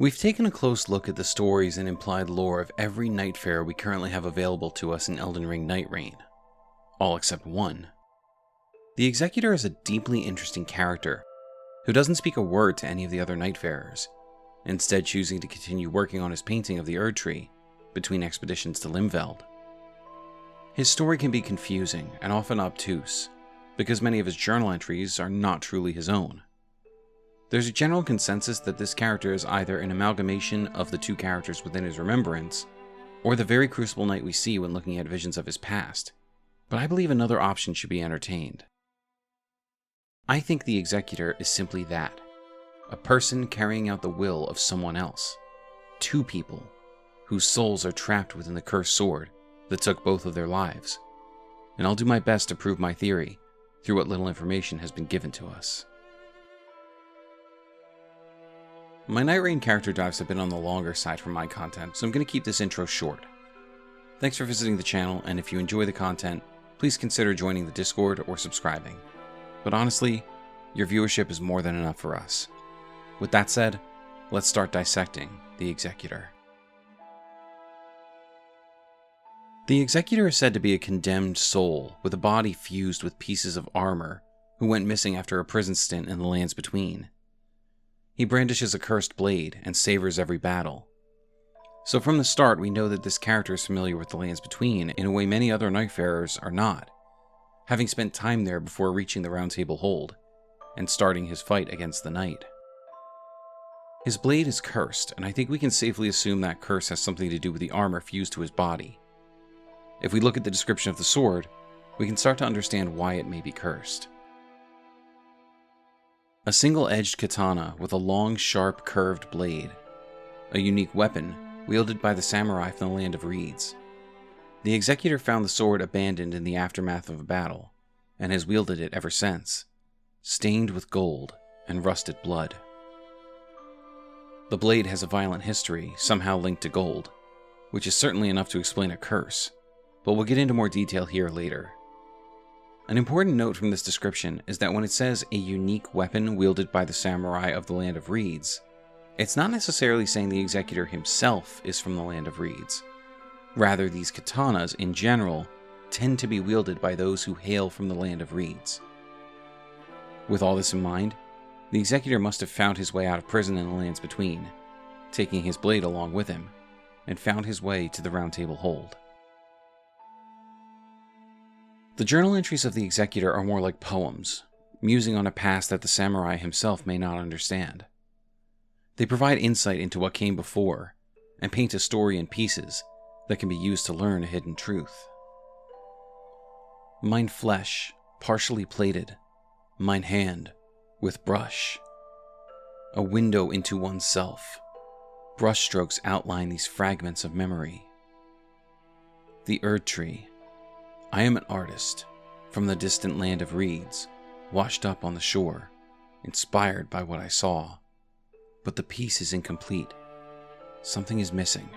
We've taken a close look at the stories and implied lore of every Nightfarer we currently have available to us in Elden Ring Nightreign. All except one. The Executor is a deeply interesting character, who doesn't speak a word to any of the other Nightfarers, instead choosing to continue working on his painting of the Erd Tree between expeditions to Limveld. His story can be confusing and often obtuse, because many of his journal entries are not truly his own. There's a general consensus that this character is either an amalgamation of the two characters within his remembrance, or the very crucible knight we see when looking at visions of his past, but I believe another option should be entertained. I think the Executor is simply that, a person carrying out the will of someone else, two people, whose souls are trapped within the cursed sword that took both of their lives, and I'll do my best to prove my theory through what little information has been given to us. My Nightreign character dives have been on the longer side for my content, so I'm going to keep this intro short. Thanks for visiting the channel, and if you enjoy the content, please consider joining the Discord or subscribing. But honestly, your viewership is more than enough for us. With that said, let's start dissecting the Executor. The Executor is said to be a condemned soul with a body fused with pieces of armor who went missing after a prison stint in the lands between. He brandishes a cursed blade and savors every battle. So from the start, we know that this character is familiar with the lands between in a way many other Nightfarers are not, having spent time there before reaching the Round Table Hold and starting his fight against the Knight. His blade is cursed, and I think we can safely assume that curse has something to do with the armor fused to his body. If we look at the description of the sword, we can start to understand why it may be cursed. A single-edged katana with a long, sharp, curved blade. A unique weapon wielded by the samurai from the Land of Reeds. The Executor found the sword abandoned in the aftermath of a battle, and has wielded it ever since, stained with gold and rusted blood. The blade has a violent history, somehow linked to gold, which is certainly enough to explain a curse, but we'll get into more detail here later. An important note from this description is that when it says a unique weapon wielded by the samurai of the Land of Reeds, it's not necessarily saying the Executor himself is from the Land of Reeds. Rather, these katanas, in general, tend to be wielded by those who hail from the Land of Reeds. With all this in mind, the Executor must have found his way out of prison in the lands between, taking his blade along with him, and found his way to the Round Table Hold. The journal entries of the Executor are more like poems, musing on a past that the samurai himself may not understand. They provide insight into what came before, and paint a story in pieces that can be used to learn a hidden truth. Mine flesh, partially plated, mine hand, with brush. A window into oneself. Brushstrokes outline these fragments of memory. The Erd Tree. I am an artist, from the distant Land of Reeds, washed up on the shore, inspired by what I saw. But the piece is incomplete. Something is missing.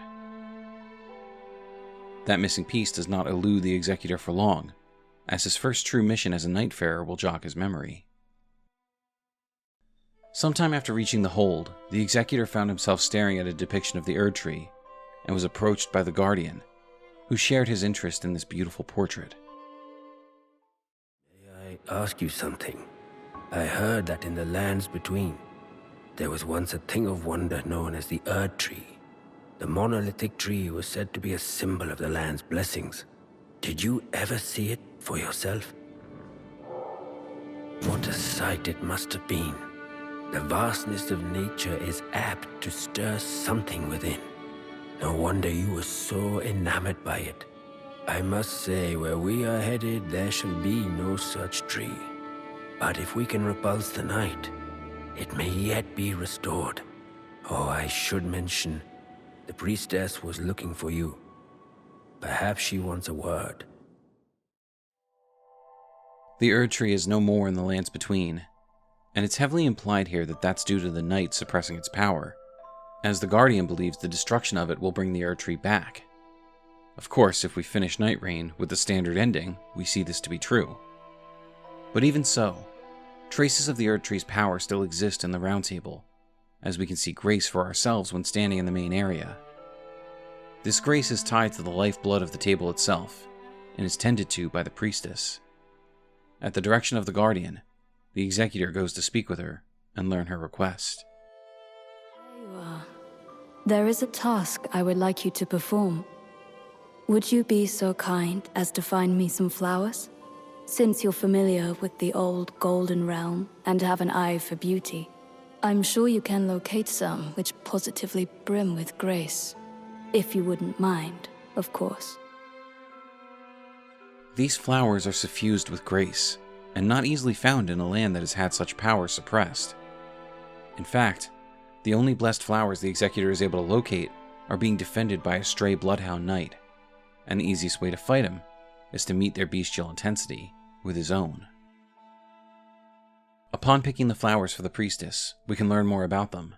That missing piece does not elude the Executor for long, as his first true mission as a Nightfarer will jog his memory. Sometime after reaching the hold, the Executor found himself staring at a depiction of the Erd Tree, and was approached by the Guardian, who shared his interest in this beautiful portrait. May I ask you something? I heard that in the lands between, there was once a thing of wonder known as the Erd Tree. The monolithic tree was said to be a symbol of the land's blessings. Did you ever see it for yourself? What a sight it must have been. The vastness of nature is apt to stir something within. No wonder you were so enamored by it. I must say, where we are headed, there shall be no such tree. But if we can repulse the night, it may yet be restored. Oh, I should mention, the priestess was looking for you. Perhaps she wants a word. The Erd Tree is no more in the lands between, and it's heavily implied here that that's due to the Knight suppressing its power, as the Guardian believes the destruction of it will bring the Erd Tree back. Of course, if we finish Nightreign with the standard ending, we see this to be true. But even so, traces of the Erd Tree's power still exist in the Round Table, as we can see grace for ourselves when standing in the main area. This grace is tied to the lifeblood of the table itself, and is tended to by the priestess. At the direction of the guardian, the Executor goes to speak with her and learn her request. There you are. There is a task I would like you to perform. Would you be so kind as to find me some flowers? Since you're familiar with the old golden realm and have an eye for beauty, I'm sure you can locate some which positively brim with grace. If you wouldn't mind, of course. These flowers are suffused with grace, and not easily found in a land that has had such power suppressed. In fact, the only blessed flowers the Executor is able to locate are being defended by a stray bloodhound knight, and the easiest way to fight him is to meet their bestial intensity with his own. Upon picking the flowers for the priestess, we can learn more about them.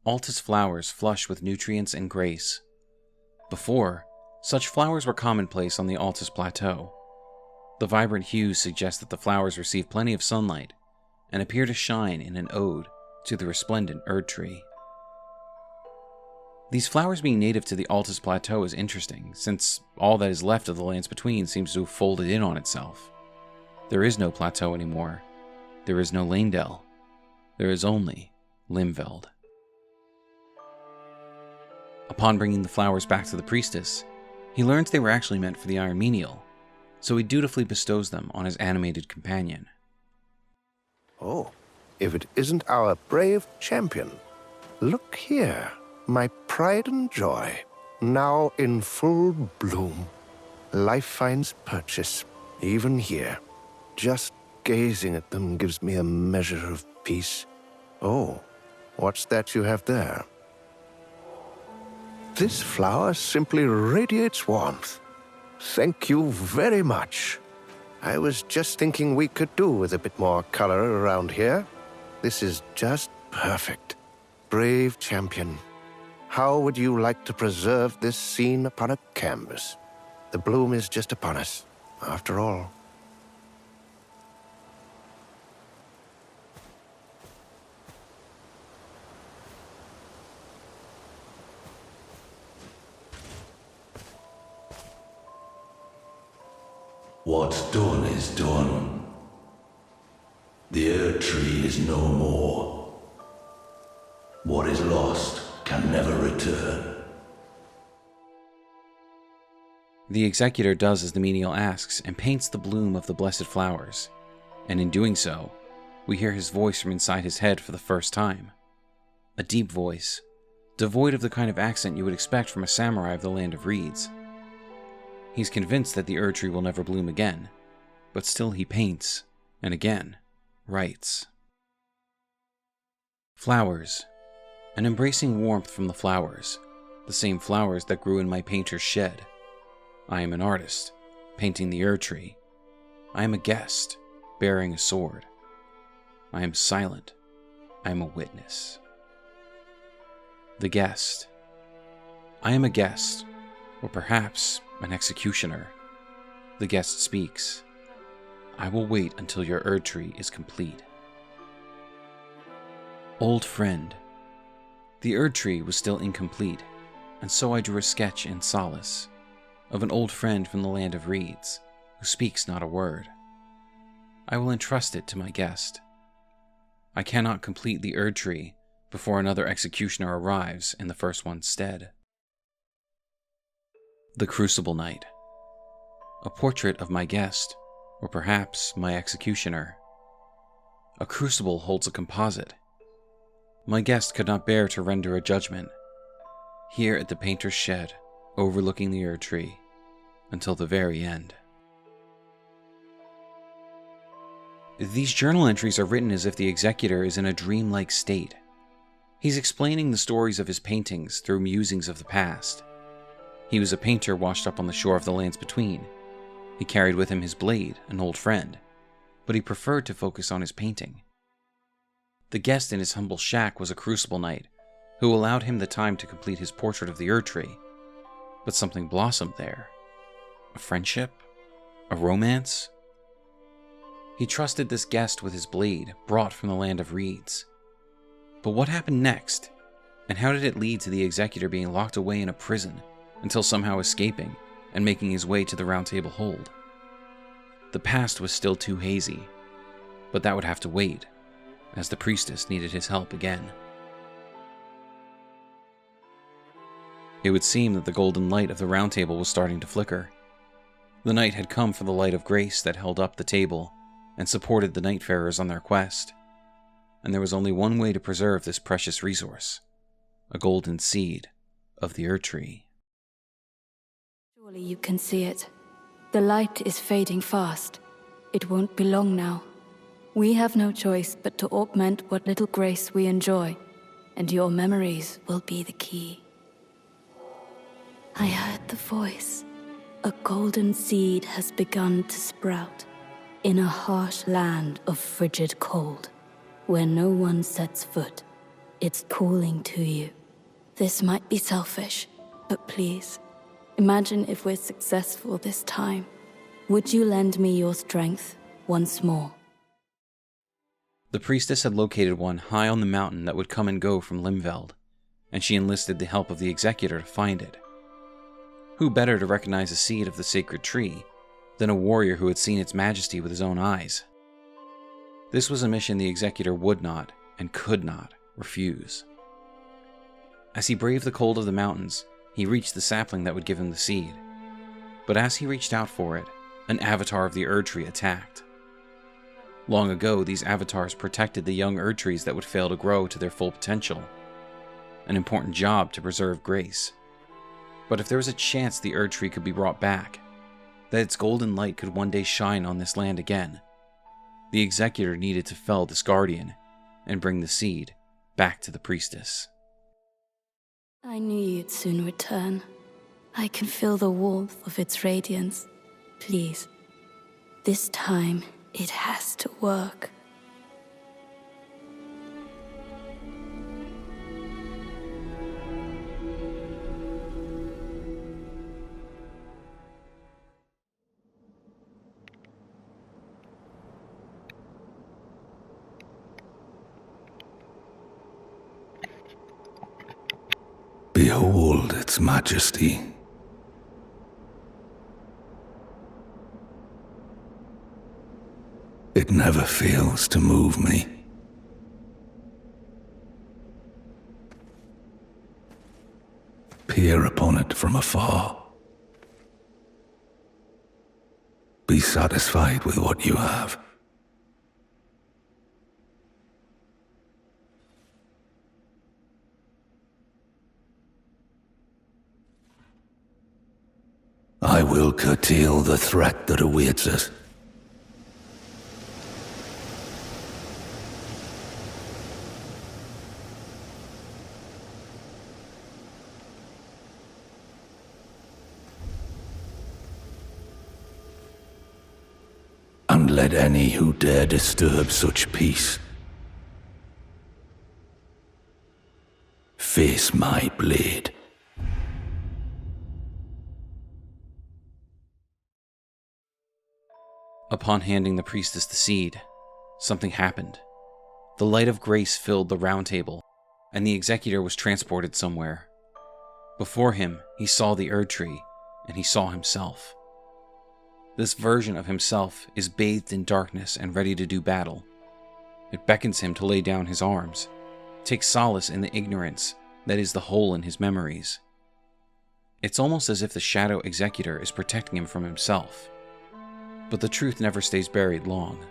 Altus flowers flush with nutrients and grace. Before, such flowers were commonplace on the Altus Plateau. The vibrant hues suggest that the flowers receive plenty of sunlight and appear to shine in an ode to the resplendent Erd tree. These flowers being native to the Altus Plateau is interesting, since all that is left of the lands between seems to have folded in on itself. There is no plateau anymore. There is no Lanedell. There is only Limveld. Upon bringing the flowers back to the priestess, he learns they were actually meant for the Iron Menial, so he dutifully bestows them on his animated companion. Oh, if it isn't our brave champion. Look here, my pride and joy, now in full bloom. Life finds purchase, even here. Just gazing at them gives me a measure of peace. Oh, what's that you have there? This flower simply radiates warmth. Thank you very much. I was just thinking we could do with a bit more color around here. This is just perfect. Brave champion, how would you like to preserve this scene upon a canvas? The bloom is just upon us, after all. What's done is done. The Erd tree is no more. What is lost can never return. The Executor does as the menial asks and paints the bloom of the blessed flowers, and in doing so, we hear his voice from inside his head for the first time. A deep voice, devoid of the kind of accent you would expect from a samurai of the Land of Reeds. He's convinced that the Erd tree will never bloom again, but still he paints, and again, writes. Flowers. An embracing warmth from the flowers, the same flowers that grew in my painter's shed. I am an artist, painting the Erd tree. I am a guest, bearing a sword. I am silent. I am a witness. The guest. I am a guest, or perhaps an executioner. The guest speaks. I will wait until your Erd tree is complete. Old friend. The Erd tree was still incomplete, and so I drew a sketch in solace of an old friend from the Land of Reeds who speaks not a word. I will entrust it to my guest. I cannot complete the Erd tree before another executioner arrives in the first one's stead. The Crucible Knight. A portrait of my guest, or perhaps my executioner. A crucible holds a composite. My guest could not bear to render a judgment. Here at the painter's shed, overlooking the Erd tree, until the very end. These journal entries are written as if the Executor is in a dreamlike state. He's explaining the stories of his paintings through musings of the past. He was a painter washed up on the shore of the lands between. He carried with him his blade, an old friend, but he preferred to focus on his painting. The guest in his humble shack was a Crucible Knight, who allowed him the time to complete his portrait of the Erd tree. But something blossomed there. A friendship? A romance? He trusted this guest with his blade, brought from the Land of Reeds. But what happened next? And how did it lead to the Executor being locked away in a prison until somehow escaping and making his way to the Round Table hold? The past was still too hazy, but that would have to wait, as the priestess needed his help again. It would seem that the golden light of the Round Table was starting to flicker. The night had come for the light of grace that held up the table and supported the Nightfarers on their quest, and there was only one way to preserve this precious resource: a golden seed of the Erd Tree. Surely you can see it. The light is fading fast. It won't be long now. We have no choice but to augment what little grace we enjoy, and your memories will be the key. I heard the voice. A golden seed has begun to sprout in a harsh land of frigid cold, where no one sets foot. It's calling to you. This might be selfish, but please, imagine if we're successful this time. Would you lend me your strength once more? The priestess had located one high on the mountain that would come and go from Limveld, and she enlisted the help of the Executor to find it. Who better to recognize a seed of the sacred tree than a warrior who had seen its majesty with his own eyes? This was a mission the Executor would not and could not refuse. As he braved the cold of the mountains, he reached the sapling that would give him the seed. But as he reached out for it, an avatar of the Erd Tree attacked. Long ago, these avatars protected the young Erd Trees that would fail to grow to their full potential. An important job to preserve grace. But if there was a chance the Erd Tree could be brought back, that its golden light could one day shine on this land again, the Executor needed to fell this guardian and bring the seed back to the priestess. I knew you'd soon return. I can feel the warmth of its radiance. Please, this time it has to work. Behold its majesty. It never fails to move me. Peer upon it from afar. Be satisfied with what you have. I will curtail the threat that awaits us. And let any who dare disturb such peace face my blade. Upon handing the priestess the seed, something happened. The light of grace filled the Round Table, and the Executor was transported somewhere. Before him, he saw the Erd Tree, and he saw himself. This version of himself is bathed in darkness and ready to do battle. It beckons him to lay down his arms, take solace in the ignorance that is the hole in his memories. It's almost as if the Shadow Executor is protecting him from himself. But the truth never stays buried long.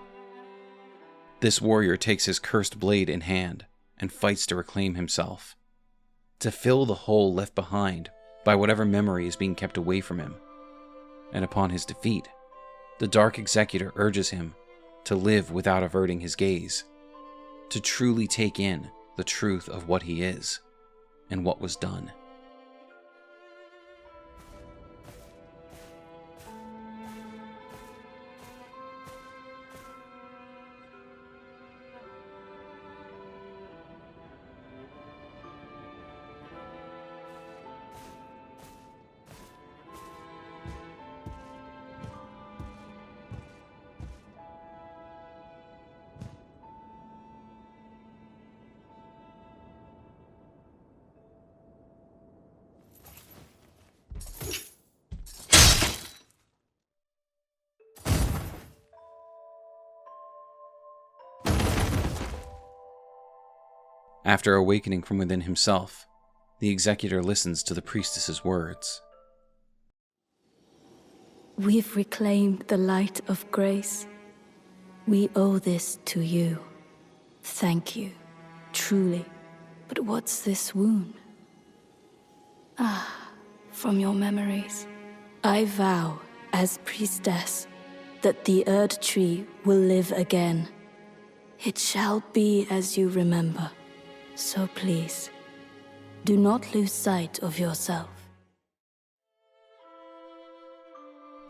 This warrior takes his cursed blade in hand and fights to reclaim himself, to fill the hole left behind by whatever memory is being kept away from him. And upon his defeat, the Dark Executor urges him to live without averting his gaze, to truly take in the truth of what he is and what was done. After awakening from within himself, the Executor listens to the priestess's words. We've reclaimed the light of grace. We owe this to you. Thank you, truly. But what's this wound? From your memories. I vow, as priestess, that the Erd tree will live again. It shall be as you remember. So please, do not lose sight of yourself.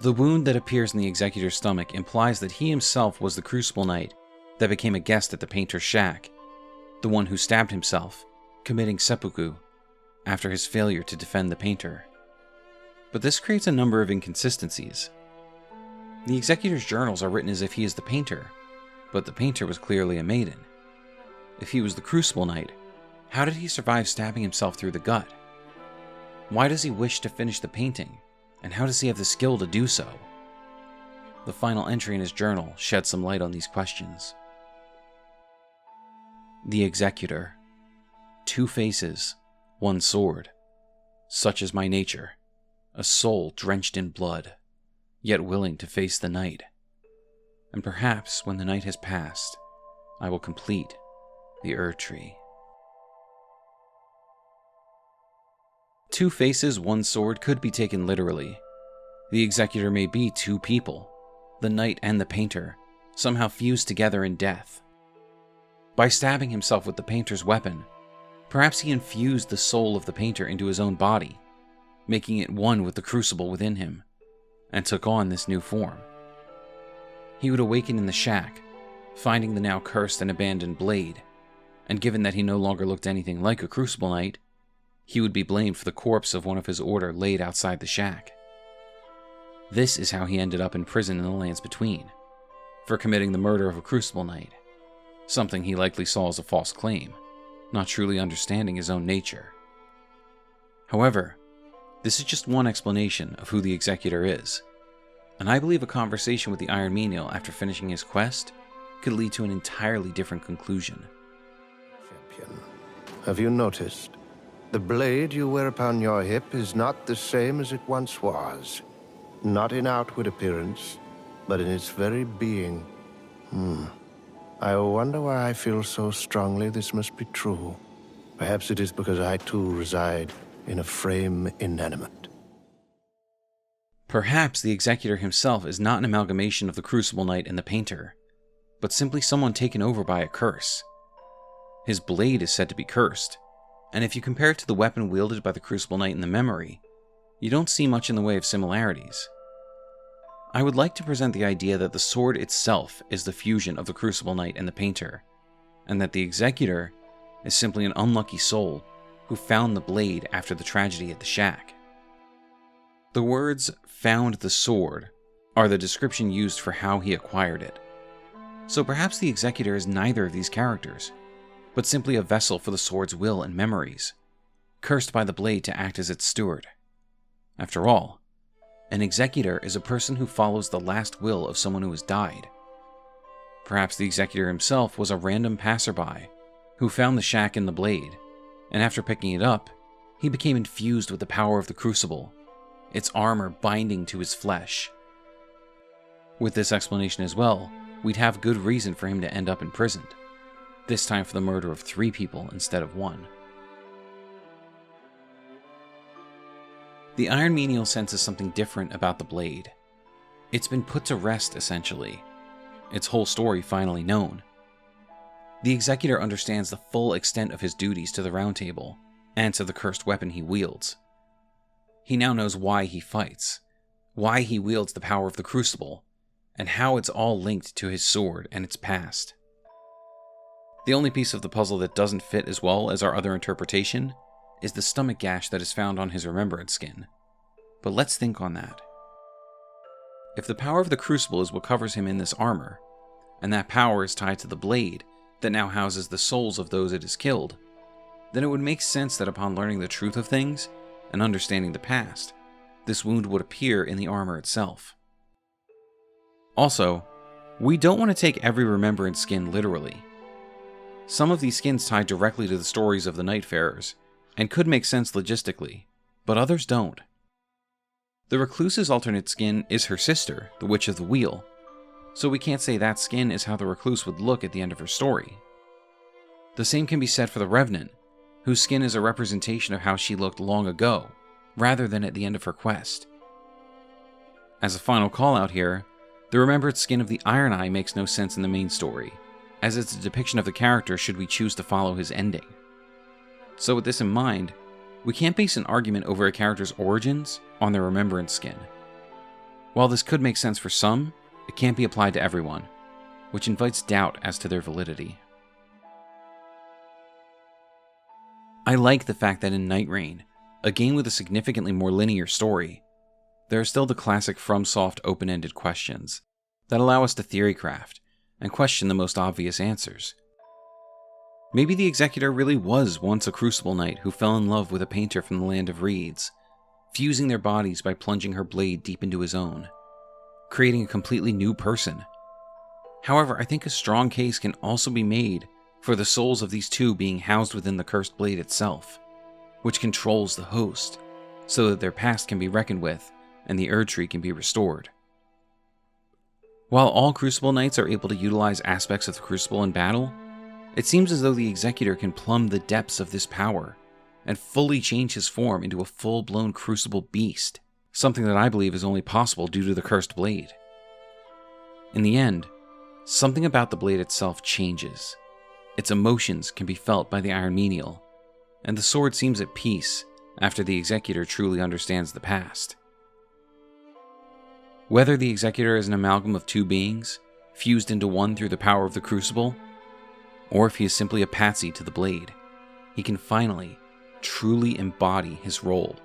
The wound that appears in the Executor's stomach implies that he himself was the Crucible Knight that became a guest at the painter's shack, the one who stabbed himself, committing seppuku after his failure to defend the painter. But this creates a number of inconsistencies. The Executor's journals are written as if he is the painter, but the painter was clearly a maiden. If he was the Crucible Knight, how did he survive stabbing himself through the gut? Why does he wish to finish the painting, and how does he have the skill to do so? The final entry in his journal sheds some light on these questions. The Executor. 2 faces, 1 sword. Such is my nature, a soul drenched in blood, yet willing to face the night. And perhaps when the night has passed, I will complete the Erd tree. 2 faces, 1 sword could be taken literally. The Executor may be 2 people, the knight and the painter, somehow fused together in death. By stabbing himself with the painter's weapon, perhaps he infused the soul of the painter into his own body, making it one with the crucible within him, and took on this new form. He would awaken in the shack, finding the now cursed and abandoned blade, and given that he no longer looked anything like a Crucible Knight, he would be blamed for the corpse of one of his order laid outside the shack. This is how he ended up in prison in the Lands Between, for committing the murder of a Crucible Knight, something he likely saw as a false claim, not truly understanding his own nature. However, this is just one explanation of who the Executor is, and I believe a conversation with the Iron Menial after finishing his quest could lead to an entirely different conclusion. Champion, have you noticed? The blade you wear upon your hip is not the same as it once was. Not in outward appearance, but in its very being. I wonder why I feel so strongly this must be true. Perhaps it is because I too reside in a frame inanimate. Perhaps the Executor himself is not an amalgamation of the Crucible Knight and the painter, but simply someone taken over by a curse. His blade is said to be cursed, and if you compare it to the weapon wielded by the Crucible Knight in the memory, you don't see much in the way of similarities. I would like to present the idea that the sword itself is the fusion of the Crucible Knight and the painter, and that the Executor is simply an unlucky soul who found the blade after the tragedy at the shack. The words "found the sword" are the description used for how he acquired it. So perhaps the Executor is neither of these characters, but simply a vessel for the sword's will and memories, cursed by the blade to act as its steward. After all, an Executor is a person who follows the last will of someone who has died. Perhaps the Executor himself was a random passerby who found the shack in the blade, and after picking it up, he became infused with the power of the Crucible, its armor binding to his flesh. With this explanation as well, we'd have good reason for him to end up imprisoned, this time for the murder of 3 people instead of 1. The Iron Menial senses something different about the blade. It's been put to rest, essentially, its whole story finally known. The Executor understands the full extent of his duties to the Round Table, and to the cursed weapon he wields. He now knows why he fights, why he wields the power of the Crucible, and how it's all linked to his sword and its past. The only piece of the puzzle that doesn't fit as well as our other interpretation is the stomach gash that is found on his remembrance skin. But let's think on that. If the power of the Crucible is what covers him in this armor, and that power is tied to the blade that now houses the souls of those it has killed, then it would make sense that upon learning the truth of things and understanding the past, this wound would appear in the armor itself. Also, we don't want to take every remembrance skin literally. Some of these skins tie directly to the stories of the Nightfarers, and could make sense logistically, but others don't. The Recluse's alternate skin is her sister, the Witch of the Wheel, so we can't say that skin is how the Recluse would look at the end of her story. The same can be said for the Revenant, whose skin is a representation of how she looked long ago, rather than at the end of her quest. As a final call out here, the remembered skin of the Iron Eye makes no sense in the main story, as it's a depiction of the character should we choose to follow his ending. So with this in mind, we can't base an argument over a character's origins on their remembrance skin. While this could make sense for some, it can't be applied to everyone, which invites doubt as to their validity. I like the fact that in Nightreign, a game with a significantly more linear story, there are still the classic FromSoft open-ended questions that allow us to theorycraft and question the most obvious answers. Maybe the Executor really was once a Crucible Knight who fell in love with a painter from the Land of Reeds, fusing their bodies by plunging her blade deep into his own, creating a completely new person. However, I think a strong case can also be made for the souls of these two being housed within the cursed blade itself, which controls the host, so that their past can be reckoned with and the Erdtree can be restored. While all Crucible Knights are able to utilize aspects of the Crucible in battle, it seems as though the Executor can plumb the depths of this power and fully change his form into a full-blown Crucible beast, something that I believe is only possible due to the cursed blade. In the end, something about the blade itself changes. Its emotions can be felt by the Iron Menial, and the sword seems at peace after the Executor truly understands the past. Whether the Executor is an amalgam of two beings, fused into one through the power of the Crucible, or if he is simply a patsy to the blade, he can finally, truly embody his role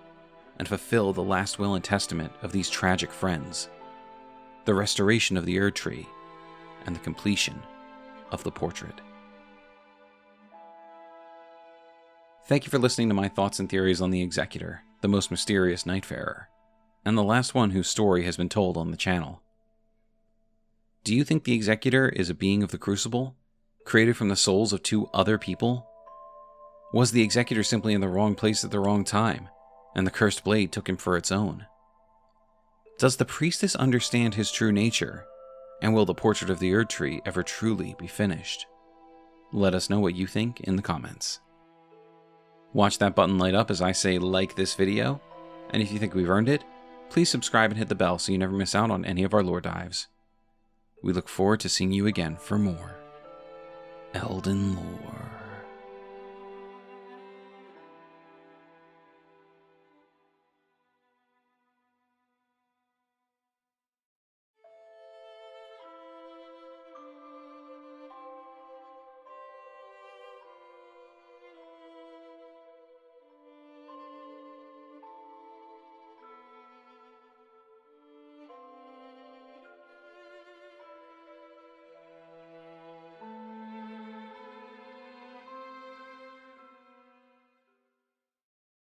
and fulfill the last will and testament of these tragic friends, the restoration of the Erdtree, and the completion of the portrait. Thank you for listening to my thoughts and theories on the Executor, the most mysterious Nightfarer, and the last one whose story has been told on the channel. Do you think the Executor is a being of the Crucible, created from the souls of two other people? Was the Executor simply in the wrong place at the wrong time, and the cursed blade took him for its own? Does the priestess understand his true nature, and will the portrait of the Erdtree ever truly be finished? Let us know what you think in the comments. Watch that button light up as I say like this video, and if you think we've earned it, please subscribe and hit the bell so you never miss out on any of our lore dives. We look forward to seeing you again for more Elden lore.